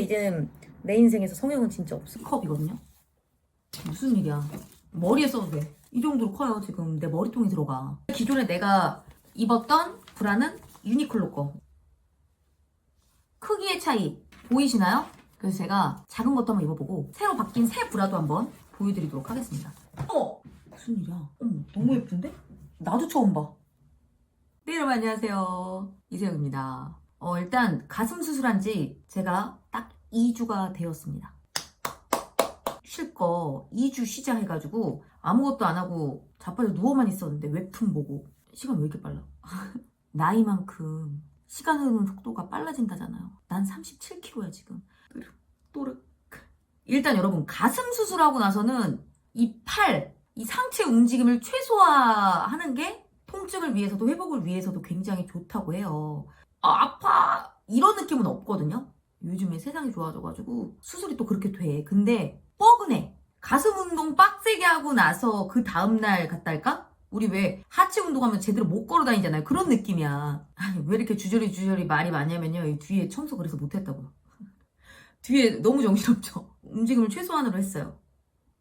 이제는 내 인생에서 성형은 진짜 없어. 컵이거든요. 무슨 일이야. 머리에 써도 돼. 이 정도로 커요. 지금 내 머리통이 들어가. 기존에 내가 입었던 브라는 유니클로 거. 크기의 차이 보이시나요? 그래서 제가 작은 것도 한번 입어보고 새로 바뀐 새 브라도 한번 보여드리도록 하겠습니다. 무슨 일이야. 너무 예쁜데? 나도 처음 봐. 네, 여러분 안녕하세요. 이세영입니다. 일단 가슴 수술한 지 제가 딱 2주가 되었습니다. 쉴 거 2주 쉬자 해가지고 아무것도 안 하고 자빠져 누워만 있었는데 웹툰 보고. 시간 왜 이렇게 빨라? 나이만큼 시간 흐르는 속도가 빨라진다잖아요. 난 37kg야 지금. 또르. 일단 여러분 가슴 수술하고 나서는 이 팔, 이 상체 움직임을 최소화하는 게 통증을 위해서도 회복을 위해서도 굉장히 좋다고 해요. 아파 이런 느낌은 없거든요. 요즘에 세상이 좋아져가지고 수술이 또 그렇게 돼. 근데 뻐근해. 가슴 운동 빡세게 하고 나서 그 다음날 갔다 할까? 우리 왜 하체 운동하면 제대로 못 걸어 다니잖아요. 그런 느낌이야. 아니, 왜 이렇게 주저리 말이 많냐면요. 이 뒤에 청소 그래서 못했다고요. 뒤에 너무 정신없죠. 움직임을 최소한으로 했어요.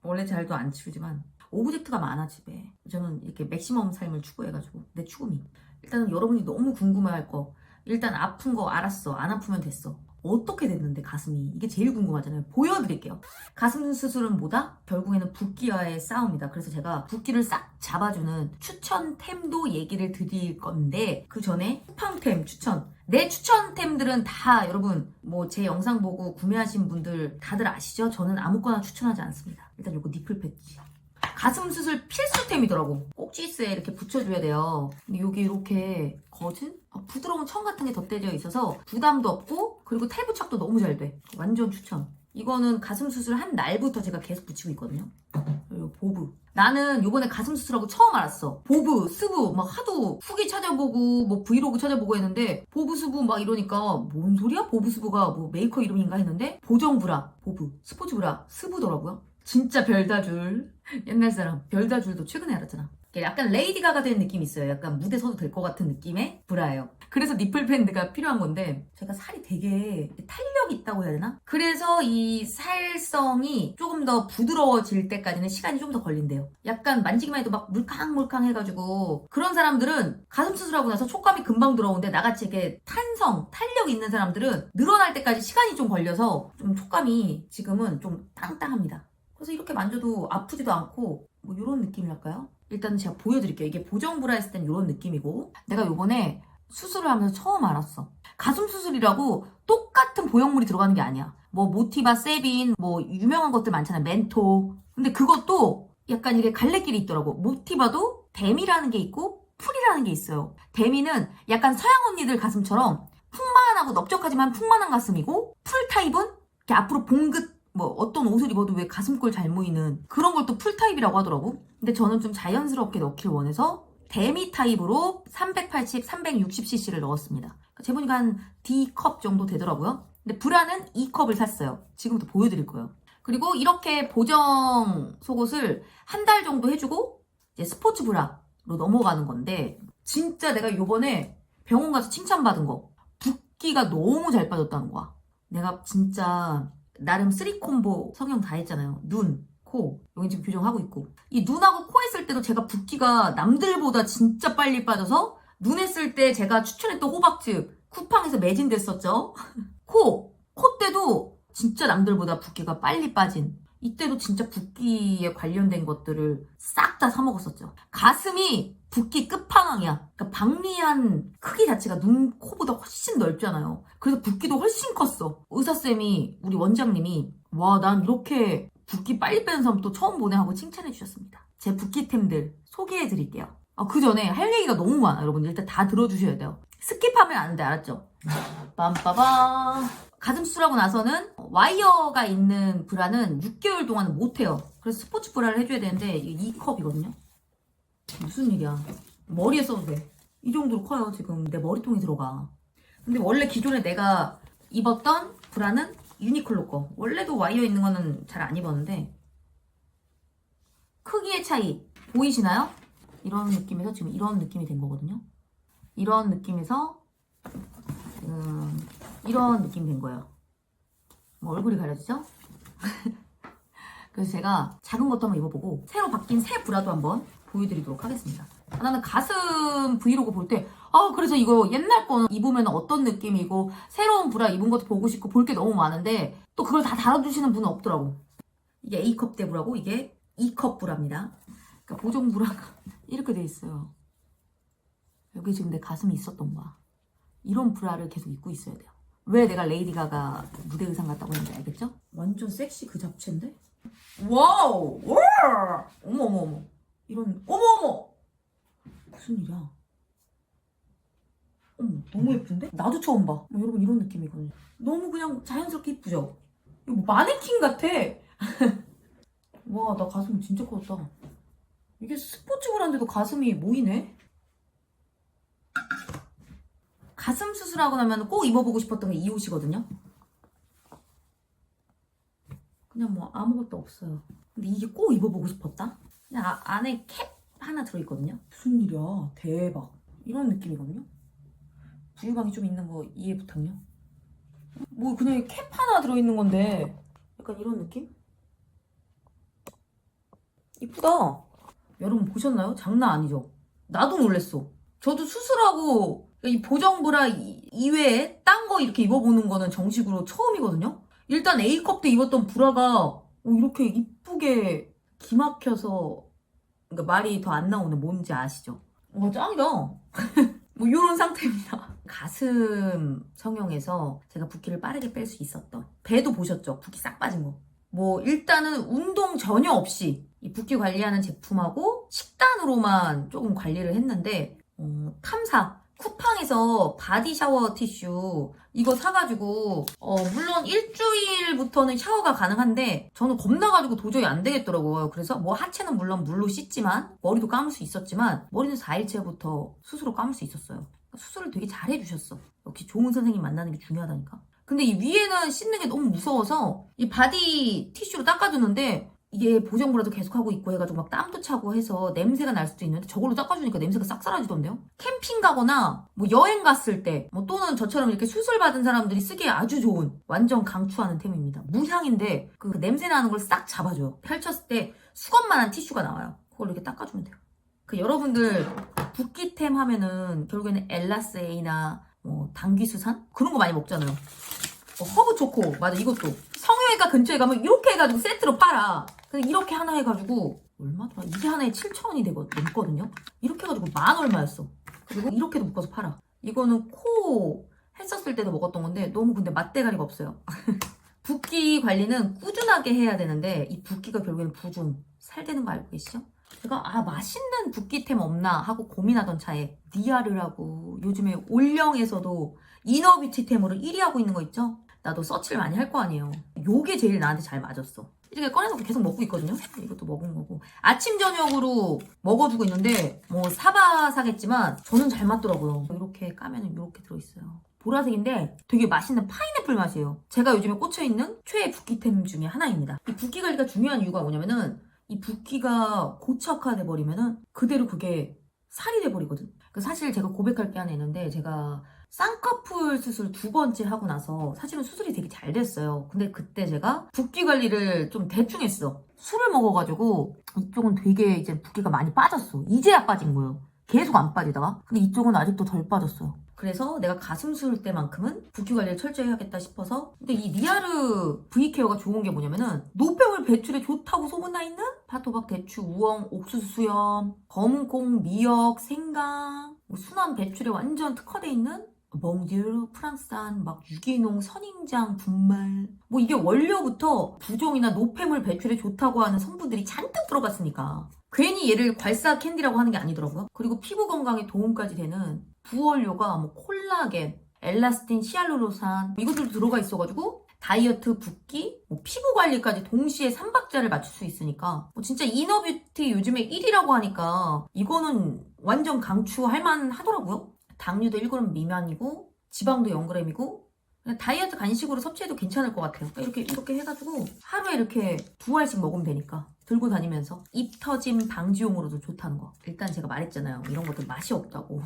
원래 잘도 안 치우지만 오브젝트가 많아 집에. 저는 이렇게 맥시멈 삶을 추구해가지고 내 추구미. 일단은 여러분이 너무 궁금해할 거. 일단 아픈 거 알았어. 안 아프면 됐어. 어떻게 됐는데 가슴이. 이게 제일 궁금하잖아요. 보여드릴게요. 가슴 수술은 뭐다? 결국에는 붓기와의 싸움이다. 그래서 제가 붓기를 싹 잡아주는 추천템도 얘기를 드릴 건데 그 전에 쿠팡템 추천. 내 추천템들은 다 여러분 뭐 제 영상 보고 구매하신 분들 다들 아시죠? 저는 아무거나 추천하지 않습니다. 일단 요거 니플 패치. 가슴 수술 필수템이더라고. 꼭지스에 이렇게 붙여줘야 돼요. 근데 여기 이렇게 거즈? 부드러운 청 같은 게 덧대져 있어서 부담도 없고 그리고 탈부착도 너무 잘 돼. 완전 추천. 이거는 가슴 수술 한 날부터 제가 계속 붙이고 있거든요. 그리고 보브. 나는 요번에 가슴 수술하고 처음 알았어. 보브, 스브 막 하도 후기 찾아보고 뭐 브이로그 찾아보고 했는데 보브, 스브 막 이러니까 뭔 소리야? 보브, 스브가 뭐 메이커 이름인가 했는데 보정 브라, 보브, 스포츠 브라, 스브더라고요. 진짜 별다줄. 옛날 사람 별다줄도 최근에 알았잖아. 약간 레이디 가가 된 느낌이 있어요. 약간 무대 서도 될 것 같은 느낌의 브라예요. 그래서 니플 밴드가 필요한 건데 제가 살이 되게 탄력 있다고 해야 되나? 그래서 이 살성이 조금 더 부드러워질 때까지는 시간이 좀 더 걸린대요. 약간 만지기만 해도 막 물캉물캉 해가지고 그런 사람들은 가슴 수술하고 나서 촉감이 금방 들어오는데 나같이 이렇게 탄력 있는 사람들은 늘어날 때까지 시간이 좀 걸려서 좀 촉감이 지금은 좀 땅땅합니다. 그래서 이렇게 만져도 아프지도 않고 뭐 이런 느낌이랄까요? 일단 제가 보여드릴게요. 이게 보정 브라 했을 땐 이런 느낌이고 내가 요번에 수술을 하면서 처음 알았어. 가슴 수술이라고 똑같은 보형물이 들어가는 게 아니야. 뭐 모티바, 세빈, 뭐 유명한 것들 많잖아요. 멘토. 근데 그것도 약간 이게 갈래길이 있더라고. 모티바도 데미라는 게 있고 풀이라는 게 있어요. 데미는 약간 서양 언니들 가슴처럼 풍만하고 넓적하지만 풍만한 가슴이고 풀 타입은 이렇게 앞으로 봉긋 뭐 어떤 옷을 입어도 왜 가슴골 잘 모이는 그런 걸 또 풀 타입이라고 하더라고. 근데 저는 좀 자연스럽게 넣기를 원해서 데미 타입으로 380, 360cc를 넣었습니다. 제보니까 한 D컵 정도 되더라고요. 근데 브라는 2컵을 샀어요. 지금부터 보여드릴 거예요. 그리고 이렇게 보정 속옷을 한 달 정도 해주고 이제 스포츠 브라로 넘어가는 건데 진짜 내가 요번에 병원 가서 칭찬받은 거 붓기가 너무 잘 빠졌다는 거야. 내가 진짜 나름 3콤보 성형 다 했잖아요. 눈, 코, 여기 지금 교정하고 있고 이 눈하고 코 했을 때도 제가 붓기가 남들보다 진짜 빨리 빠져서 눈 했을 때 제가 추천했던 호박즙 쿠팡에서 매진됐었죠. 코 때도 진짜 남들보다 붓기가 빨리 빠진 이때도 진짜 붓기에 관련된 것들을 싹 다 사먹었었죠. 가슴이 붓기 끝판왕이야. 그러니까 박리한 크기 자체가 눈, 코보다 훨씬 넓잖아요. 그래서 붓기도 훨씬 컸어. 의사쌤이 우리 원장님이 와, 난 이렇게 붓기 빨리 빼는 사람 또 처음 보네 하고 칭찬해 주셨습니다. 제 붓기템들 소개해 드릴게요. 그 전에 할 얘기가 너무 많아. 여러분 일단 다 들어주셔야 돼요. 스킵하면 안 돼. 알았죠? 빰빠밤. 가슴 수술하고 나서는 와이어가 있는 브라는 6개월 동안은 못해요. 그래서 스포츠 브라를 해줘야 되는데 이게 2컵이거든요. 무슨 일이야. 머리에 써도 돼. 이 정도로 커요 지금 내 머리통이 들어가. 근데 원래 기존에 내가 입었던 브라는 유니클로 거. 원래도 와이어 있는 거는 잘 안 입었는데 크기의 차이 보이시나요? 이런 느낌에서 지금 이런 느낌이 된 거거든요. 이런 느낌에서 이런 느낌이 된 거예요. 얼굴이 가려지죠? 그래서 제가 작은 것도 한번 입어보고 새로 바뀐 새 브라도 한번 보여드리도록 하겠습니다. 나는 가슴 브이로그 볼 때 그래서 이거 옛날 거는 입으면 어떤 느낌이고 새로운 브라 입은 것도 보고 싶고 볼 게 너무 많은데 또 그걸 다 다뤄주시는 분은 없더라고. 이게 A컵 대브라고 이게 E컵 브라입니다. 그러니까 보정 브라가 이렇게 돼 있어요. 여기 지금 내 가슴이 있었던 거야. 이런 브라를 계속 입고 있어야 돼요. 왜 내가 레이디 가가 무대 의상 같다고 했는지 알겠죠? 완전 섹시 그 잡채인데? 와우! 와! 어머 어머 어머. 이런 어머 어머. 무슨 일이야? 어머 너무 예쁜데? 나도 처음 봐. 여러분 이런 느낌이거든요. 너무 그냥 자연스럽게 이쁘죠? 이거 뭐 마네킹 같아. 와 나 가슴 진짜 컸다. 이게 스포츠 브라인데도 가슴이 모이네? 가슴 수술하고 나면 꼭 입어보고 싶었던 게 이 옷이거든요. 그냥 뭐 아무것도 없어요. 근데 이게 꼭 입어보고 싶었다? 그냥 안에 캡 하나 들어있거든요. 무슨 일이야 대박. 이런 느낌이거든요. 부유방이 좀 있는 거 이해 부탁요. 뭐 그냥 캡 하나 들어있는 건데 약간 이런 느낌? 이쁘다. 여러분 보셨나요? 장난 아니죠? 나도 놀랬어. 저도 수술하고 이 보정 브라 이외에 딴 거 이렇게 입어보는 거는 정식으로 처음이거든요. 일단 A컵 때 입었던 브라가 이렇게 이쁘게 기막혀서 그러니까 말이 더 안 나오는 뭔지 아시죠? 와 짱이다. 뭐 이런 상태입니다. 가슴 성형에서 제가 붓기를 빠르게 뺄 수 있었던 배도 보셨죠? 붓기 싹 빠진 거. 뭐 일단은 운동 전혀 없이 이 붓기 관리하는 제품하고 식단으로만 조금 관리를 했는데 탐사 쿠팡에서 바디 샤워 티슈 이거 사가지고 물론 일주일부터는 샤워가 가능한데 저는 겁나가지고 도저히 안 되겠더라고요. 그래서 뭐 하체는 물론 물로 씻지만 머리도 감을 수 있었지만 머리는 4일째부터 스스로 감을 수 있었어요. 수술을 되게 잘 해주셨어. 역시 좋은 선생님 만나는 게 중요하다니까. 근데 이 위에는 씻는 게 너무 무서워서 이 바디 티슈로 닦아주는데 이게 보정 브라도 계속하고 있고 해가지고 막 땀도 차고 해서 냄새가 날 수도 있는데 저걸로 닦아주니까 냄새가 싹 사라지던데요? 캠핑 가거나 뭐 여행 갔을 때 뭐 또는 저처럼 이렇게 수술 받은 사람들이 쓰기에 아주 좋은 완전 강추하는 템입니다. 무향인데 그 냄새 나는 걸 싹 잡아줘요. 펼쳤을 때 수건만한 티슈가 나와요. 그걸로 이렇게 닦아주면 돼요. 그 여러분들 붓기템 하면은 결국에는 엘라세이나 뭐 당귀수산 그런 거 많이 먹잖아요. 허브 초코 맞아 이것도 성형외과 근처에 가면 이렇게 해가지고 세트로 팔아. 근데 이렇게 하나 해가지고 얼마더라? 이게 하나에 7,000원이 넘거든요. 이렇게 해가지고 만 얼마였어. 그리고 이렇게도 묶어서 팔아. 이거는 코 했었을 때도 먹었던 건데 너무 근데 맛대가리가 없어요. 붓기 관리는 꾸준하게 해야 되는데 이 붓기가 결국에는 부종 살되는 거 알고 계시죠? 제가 맛있는 붓기템 없나 하고 고민하던 차에 니아르라고 요즘에 올영에서도 이너뷰티템으로 1위 하고 있는 거 있죠? 나도 서치를 많이 할 거 아니에요. 요게 제일 나한테 잘 맞았어. 이렇게 꺼내놓고 계속 먹고 있거든요. 이것도 먹은 거고 아침 저녁으로 먹어주고 있는데 뭐 사봐 사겠지만 저는 잘 맞더라고요. 이렇게 까면은 이렇게 들어있어요. 보라색인데 되게 맛있는 파인애플 맛이에요. 제가 요즘에 꽂혀있는 최애 붓기템 중에 하나입니다. 이 붓기 관리가 중요한 이유가 뭐냐면은 이 붓기가 고착화돼 버리면은 그대로 그게 살이 돼 버리거든. 사실 제가 고백할 게 하나 있는데 제가 쌍꺼풀 수술 2번째 하고 나서 사실은 수술이 되게 잘 됐어요. 근데 그때 제가 붓기 관리를 좀 대충 했어. 술을 먹어가지고 이쪽은 되게 이제 붓기가 많이 빠졌어. 이제야 빠진 거예요. 계속 안 빠지다가. 근데 이쪽은 아직도 덜 빠졌어요. 그래서 내가 가슴 수술 때만큼은 붓기 관리를 철저히 해야겠다 싶어서 근데 이 리아르 V케어가 좋은 게 뭐냐면은 노폐물 배출에 좋다고 소문나 있는 파토박, 대추, 우엉, 옥수수 수염, 검은콩, 미역, 생강 순환 배출에 완전 특화돼 있는 멍듀르, 프랑스산, 막 유기농, 선인장, 분말 뭐 이게 원료부터 부종이나 노폐물 배출에 좋다고 하는 성분들이 잔뜩 들어갔으니까 괜히 얘를 괄사 캔디라고 하는 게 아니더라고요. 그리고 피부 건강에 도움까지 되는 부원료가 뭐 콜라겐, 엘라스틴, 히알루론산 이것들도 들어가 있어가지고 다이어트, 붓기, 뭐 피부 관리까지 동시에 3박자를 맞출 수 있으니까 진짜 이너뷰티 요즘에 1위라고 하니까 이거는 완전 강추할 만하더라고요. 당류도 1g 미만이고 지방도 0g이고 다이어트 간식으로 섭취해도 괜찮을 것 같아요. 이렇게 해가지고 하루에 이렇게 2알씩 먹으면 되니까 들고 다니면서 입 터짐 방지용으로도 좋다는 거. 일단 제가 말했잖아요. 이런 것들 맛이 없다고.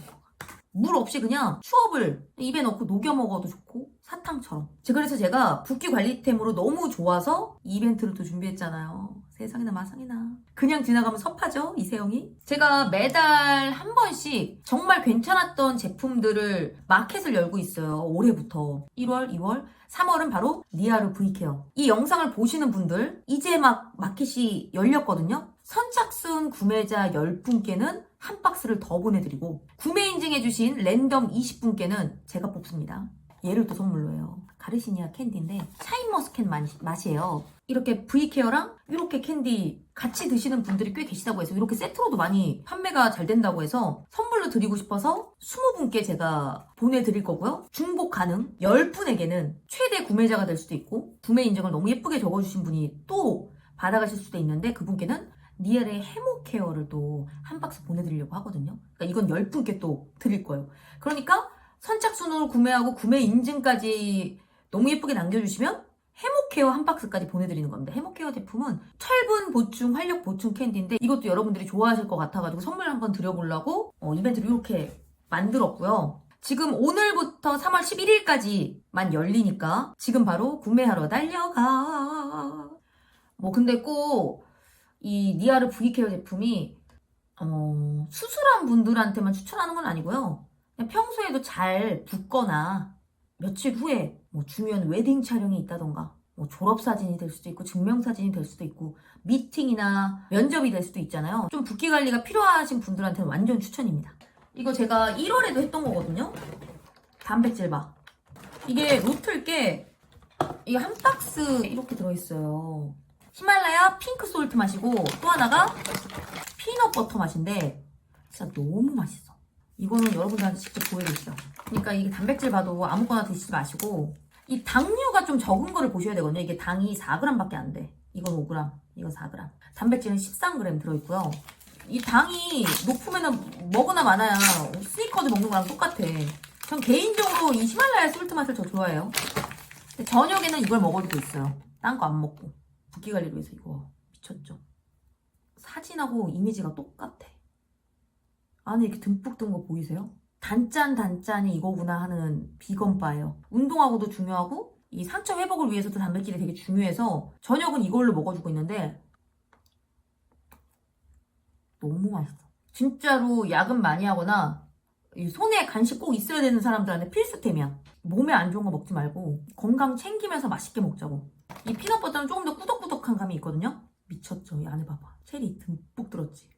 물 없이 그냥 추업을 입에 넣고 녹여 먹어도 좋고 사탕처럼. 그래서 제가 붓기 관리템으로 너무 좋아서 이 이벤트를 또 준비했잖아요. 세상에나 마상에나. 그냥 지나가면 섭하죠, 이세영이? 제가 매달 한 번씩 정말 괜찮았던 제품들을 마켓을 열고 있어요. 올해부터. 1월, 2월, 3월은 바로 리아르 V케어. 이 영상을 보시는 분들 이제 막 마켓이 열렸거든요. 선착순 구매자 10분께는 한 박스를 더 보내드리고 구매 인증해주신 랜덤 20분께는 제가 뽑습니다. 얘를 또 선물로 해요. 가르시니아 캔디인데 샤인머스켓 맛이에요. 이렇게 V케어랑 이렇게 캔디 같이 드시는 분들이 꽤 계시다고 해서 이렇게 세트로도 많이 판매가 잘 된다고 해서 선물로 드리고 싶어서 20분께 제가 보내드릴 거고요. 중복 가능 10분에게는 최대 구매자가 될 수도 있고 구매 인증을 너무 예쁘게 적어주신 분이 또 받아가실 수도 있는데 그분께는 리얼의 해모케어를 또 한 박스 보내드리려고 하거든요. 그러니까 이건 10분께 또 드릴 거예요. 그러니까 선착순으로 구매하고 구매 인증까지 너무 예쁘게 남겨주시면 해모케어 한 박스까지 보내드리는 겁니다. 해모케어 제품은 철분 보충, 활력 보충 캔디인데 이것도 여러분들이 좋아하실 것 같아가지고 선물 한번 드려보려고 이벤트를 이렇게 만들었고요. 지금 오늘부터 3월 11일까지만 열리니까 지금 바로 구매하러 달려가. 근데 꼭 이 리아르 V케어 제품이 수술한 분들한테만 추천하는 건 아니고요. 그냥 평소에도 잘 붓거나 며칠 후에 중요한 웨딩 촬영이 있다던가 졸업사진이 될 수도 있고 증명사진이 될 수도 있고 미팅이나 면접이 될 수도 있잖아요. 좀 붓기 관리가 필요하신 분들한테는 완전 추천입니다. 이거 제가 1월에도 했던 거거든요. 단백질 바. 이게 로틀게 이게 한 박스 이렇게 들어있어요. 히말라야 핑크 솔트 맛이고 또 하나가 피넛 버터 맛인데 진짜 너무 맛있어. 이거는 여러분들한테 직접 보여드릴게요. 그러니까 이게 단백질 봐도 아무거나 드시지 마시고 이 당류가 좀 적은 거를 보셔야 되거든요. 이게 당이 4g밖에 안 돼. 이건 5g, 이건 4g. 단백질은 13g 들어있고요. 이 당이 높으면은 먹으나 마나야 스니커즈 먹는 거랑 똑같아. 전 개인적으로 이 히말라야 솔트 맛을 더 좋아해요. 근데 저녁에는 이걸 먹어주고 있어요. 딴 거 안 먹고. 붓기 관리로 해서 이거 미쳤죠. 사진하고 이미지가 똑같아. 안에 이렇게 듬뿍 든 거 보이세요? 단짠이 이거구나 하는 비건바예요. 운동하고도 중요하고 이 상처 회복을 위해서도 단백질이 되게 중요해서 저녁은 이걸로 먹어주고 있는데 너무 맛있어. 진짜로 야근 많이 하거나 손에 간식 꼭 있어야 되는 사람들한테 필수템이야. 몸에 안 좋은 거 먹지 말고 건강 챙기면서 맛있게 먹자고. 이 피넛버터는 조금 더 꾸덕꾸덕한 감이 있거든요. 미쳤죠. 이 안에 봐봐. 체리 듬뿍 들었지.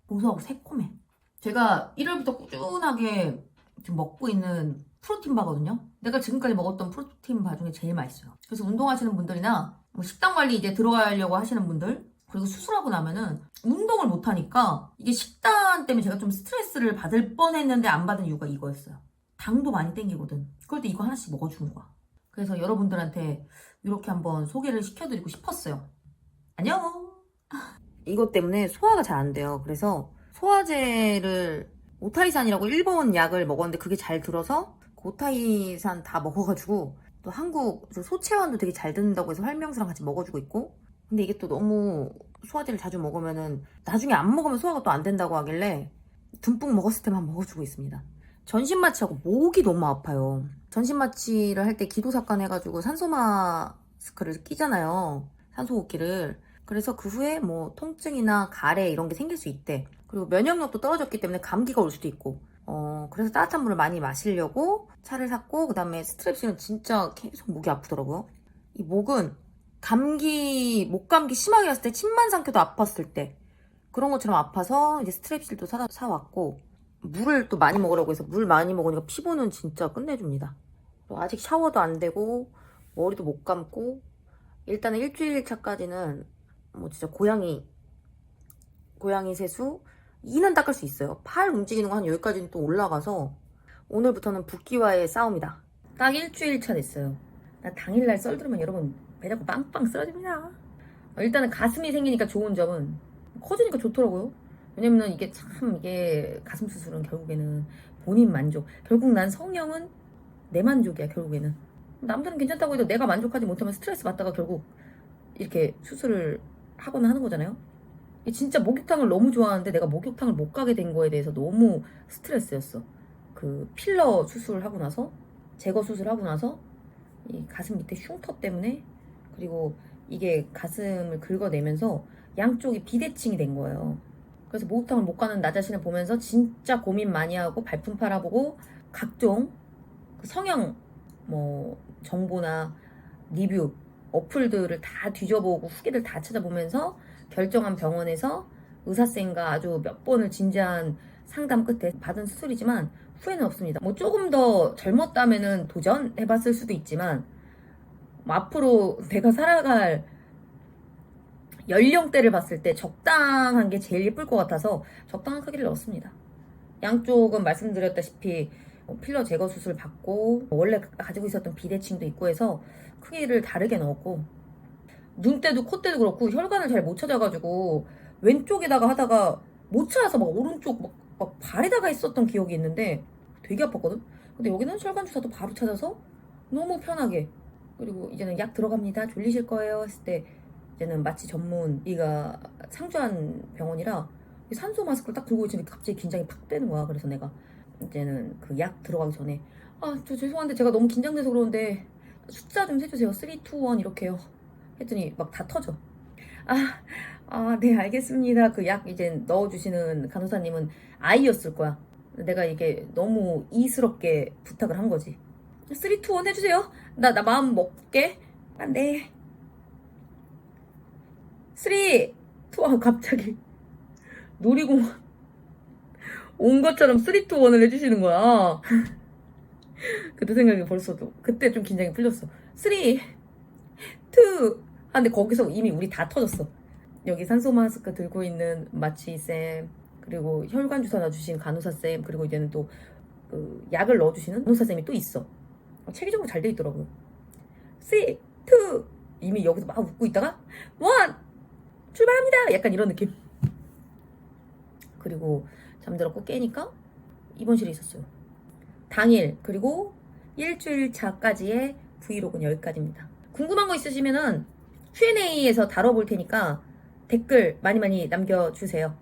고소하고 새콤해. 제가 1월부터 꾸준하게 지금 먹고 있는 프로틴 바거든요. 내가 지금까지 먹었던 프로틴 바 중에 제일 맛있어요. 그래서 운동하시는 분들이나 식단 관리 이제 들어가려고 하시는 분들, 그리고 수술하고 나면은 운동을 못하니까 이게 식단 때문에 제가 좀 스트레스를 받을 뻔했는데 안 받은 이유가 이거였어요. 당도 많이 땡기거든. 그럴 때 이거 하나씩 먹어주는 거야. 그래서 여러분들한테 이렇게 한번 소개를 시켜드리고 싶었어요. 안녕! 이것 때문에 소화가 잘 안 돼요. 그래서 소화제를 오타이산이라고 일본 약을 먹었는데 그게 잘 들어서 그 오타이산 다 먹어가지고 또 한국 소체환도 되게 잘 듣는다고 해서 활명수랑 같이 먹어주고 있고, 근데 이게 또 너무 소화제를 자주 먹으면은 나중에 안 먹으면 소화가 또 안 된다고 하길래 듬뿍 먹었을 때만 먹어주고 있습니다. 전신마취하고 목이 너무 아파요. 전신마취를 할 때 기도삭간 해가지고 산소 마스크를 끼잖아요. 산소호흡기를. 그래서 그 후에 통증이나 가래 이런 게 생길 수 있대. 그리고 면역력도 떨어졌기 때문에 감기가 올 수도 있고. 그래서 따뜻한 물을 많이 마시려고 차를 샀고, 그 다음에 스트랩실은 진짜 계속 목이 아프더라고요. 이 목은 목감기 심하게 왔을 때 침만 삼켜도 아팠을 때 그런 것처럼 아파서 이제 스트랩실도 사왔고, 물을 또 많이 먹으라고 해서 물 많이 먹으니까 피부는 진짜 끝내줍니다. 아직 샤워도 안 되고 머리도 못 감고, 일단은 일주일 차까지는 진짜 고양이 세수 2는 닦을 수 있어요. 팔 움직이는 거 한 여기까지는 또 올라가서 오늘부터는 붓기와의 싸움이다. 딱 일주일 차 됐어요. 나 당일날 썰 들으면 여러분 배 잡고 빵빵 쓰러집니다. 일단은 가슴이 생기니까 좋은 점은 커지니까 좋더라고요. 왜냐면은 이게 가슴 수술은 결국에는 본인 만족. 결국 난 성형은 내 만족이야. 결국에는 남들은 괜찮다고 해도 내가 만족하지 못하면 스트레스 받다가 결국 이렇게 수술을 하거나 하는 거잖아요. 진짜 목욕탕을 너무 좋아하는데 내가 목욕탕을 못 가게 된 거에 대해서 너무 스트레스였어. 그 필러 수술하고 나서, 제거 수술하고 나서 이 가슴 밑에 흉터 때문에, 그리고 이게 가슴을 긁어내면서 양쪽이 비대칭이 된 거예요. 그래서 목욕탕을 못 가는 나 자신을 보면서 진짜 고민 많이 하고 발품 팔아보고 각종 그 성형 정보나 리뷰 어플들을 다 뒤져보고 후기들 다 찾아보면서 결정한 병원에서 의사쌤과 아주 몇 번을 진지한 상담 끝에 받은 수술이지만 후회는 없습니다. 조금 더 젊었다면은 도전해봤을 수도 있지만 앞으로 내가 살아갈 연령대를 봤을 때 적당한 게 제일 예쁠 것 같아서 적당한 크기를 넣었습니다. 양쪽은 말씀드렸다시피 필러 제거 수술 받고 원래 가지고 있었던 비대칭도 있고 해서 크기를 다르게 넣었고, 눈대도 콧대도 그렇고 혈관을 잘 못 찾아가지고 왼쪽에다가 하다가 못 찾아서 막 오른쪽 막 발에다가 했었던 기억이 있는데 되게 아팠거든. 근데 여기는 혈관 주사도 바로 찾아서 너무 편하게. 그리고 이제는 약 들어갑니다, 졸리실 거예요 했을 때 이제는 마취 전문의가 상주한 병원이라 산소 마스크를 딱 들고 있으니까 갑자기 긴장이 팍 되는 거야. 그래서 내가 이제는 그 약 들어가기 전에 저 죄송한데 제가 너무 긴장돼서 그러는데 숫자 좀 세주세요. 3, 2, 1 이렇게요. 했더니 막 다 터져. 네 알겠습니다. 그 약 이제 넣어주시는 간호사님은 아이였을 거야. 내가 이게 너무 이스럽게 부탁을 한 거지. 3, 2, 1 해주세요. 나 마음 먹게. 네. 3, 2, 갑자기 놀이공원 온 것처럼 3, 2, 1을 해주시는 거야. 그때 생각이 벌써도 그때 좀 긴장이 풀렸어. 3, 2 근데 거기서 이미 우리 다 터졌어. 여기 산소 마스크 들고 있는 마취쌤, 그리고 혈관 주사 놔주신 간호사쌤, 그리고 이제는 또 그 약을 넣어주시는 간호사쌤이 또 있어. 체계적으로 잘 돼 있더라고요. 3, 2 이미 여기서 막 웃고 있다가 1 출발합니다 약간 이런 느낌. 그리고 잠들었고 깨니까 입원실에 있었어요. 당일 그리고 일주일 차까지의 브이로그는 여기까지입니다. 궁금한 거 있으시면은 Q&A에서 다뤄볼 테니까 댓글 많이 남겨주세요.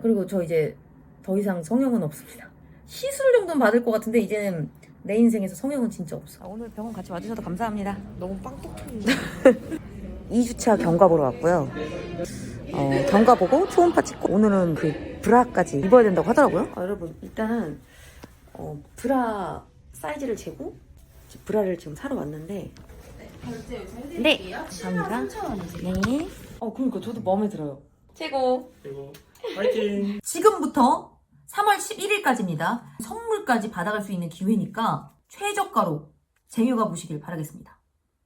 그리고 저 이제 더 이상 성형은 없습니다. 시술 정도는 받을 것 같은데 이제는 내 인생에서 성형은 진짜 없어. 오늘 병원 같이 와주셔서 감사합니다. 너무 빵떡 튀는데. 2주차 경과 보러 왔고요. 경과 보고 초음파 찍고 오늘은 그 브라까지 입어야 된다고 하더라고요. 여러분 일단은 브라 사이즈를 재고 브라를 지금 사러 왔는데 결제 요새 네, 해드릴게요. 감사합니다. 73,000원이세요. 네. 그러니까 저도 마음에 들어요. 최고. 그리고 화이팅! 지금부터 3월 11일까지입니다. 선물까지 받아갈 수 있는 기회니까 최저가로 쟁여가 보시길 바라겠습니다.